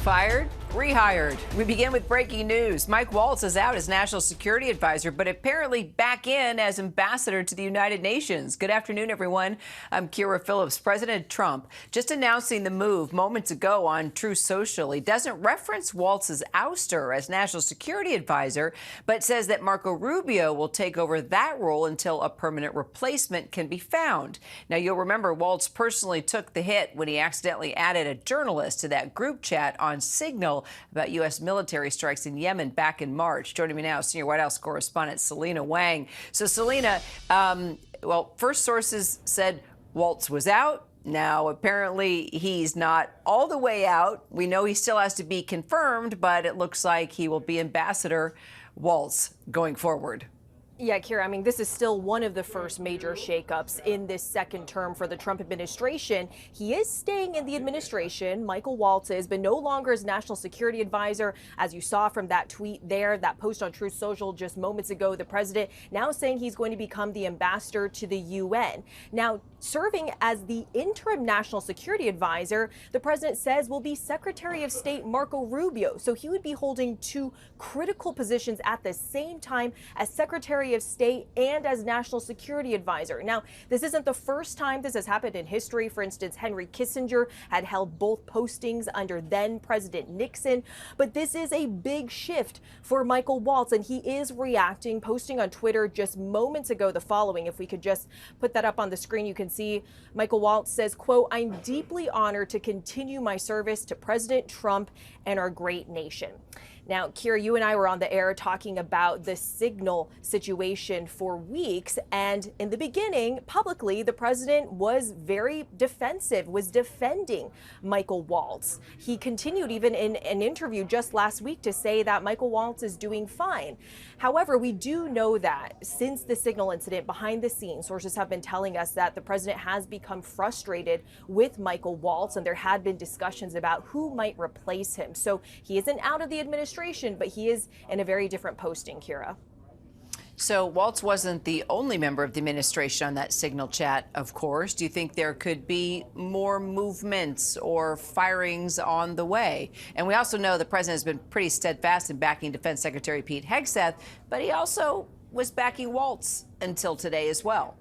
Fired, rehired. We begin with breaking news. Mike Waltz is out as National Security Advisor, but apparently back in as ambassador to the United Nations. Good afternoon, everyone. I'm Kira Phillips. President Trump just announcing the move moments ago on Truth Social. He doesn't reference Waltz's ouster as National Security Advisor, but says that Marco Rubio will take over that role until a permanent replacement can be found. Now, you'll remember Waltz personally took the hit when he accidentally added a journalist to that group chat on Signal about U.S. military strikes in Yemen back in March. Joining me now, senior White House correspondent Selena Wang. So, Selena, first sources said Waltz was out. Now, apparently, he's not all the way out. We know he still has to be confirmed, but it looks like he will be Ambassador Waltz going forward. Yeah, Kira, I mean, this is still one of the first major shakeups in this second term for the Trump administration. He is staying in the administration. Michael Waltz is, but no longer as National Security Advisor. As you saw from that tweet there, that post on Truth Social just moments ago, the president now saying he's going to become the ambassador to the UN. Now, serving as the interim National Security Advisor, the president says will be Secretary of State Marco Rubio. So he would be holding two critical positions at the same time as Secretary of State and as National Security Advisor. Now, this isn't the first time this has happened in history. For instance, Henry Kissinger had held both postings under then President Nixon. But this is a big shift for Michael Waltz, and he is reacting, posting on Twitter just moments ago the following. If we could just put that up on the screen, you can see Michael Waltz says, quote, "I'm deeply honored to continue my service to President Trump and our great nation." Now, Kira, you and I were on the air talking about the Signal situation for weeks. And in the beginning, publicly, the president was very defensive, was defending Michael Waltz. He continued even in an interview just last week to say that Michael Waltz is doing fine. However, we do know that since the Signal incident behind the scenes, sources have been telling us that the president has become frustrated with Michael Waltz, and there had been discussions about who might replace him. So he isn't out of the administration, but he is in a very different posting, Kira. So Waltz wasn't the only member of the administration on that Signal chat, of course. Do you think there could be more movements or firings on the way? And we also know the president has been pretty steadfast in backing Defense Secretary Pete Hegseth, but he also was backing Waltz until today as well.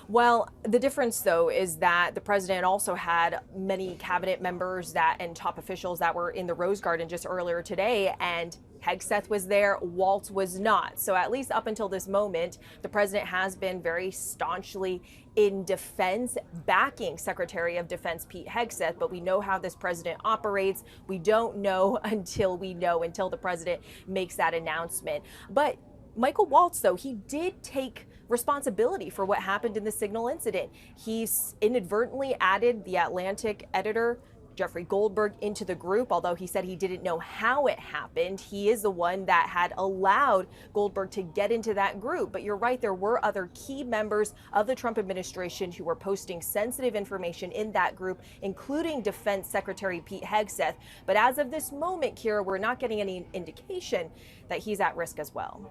Well, the difference, though, is that the president also had many cabinet members and top officials that were in the Rose Garden just earlier today, and Hegseth was there, Waltz was not. So at least up until this moment, the president has been very staunchly in defense, backing Secretary of Defense Pete Hegseth, but we know how this president operates. We don't know until we know, until the president makes that announcement. But Michael Waltz, though, he did take responsibility for what happened in the Signal incident. He's inadvertently added the Atlantic editor, Jeffrey Goldberg, into the group, although he said he didn't know how it happened. He is the one that had allowed Goldberg to get into that group. But you're right, there were other key members of the Trump administration who were posting sensitive information in that group, including Defense Secretary Pete Hegseth. But as of this moment, Kira, we're not getting any indication that he's at risk as well.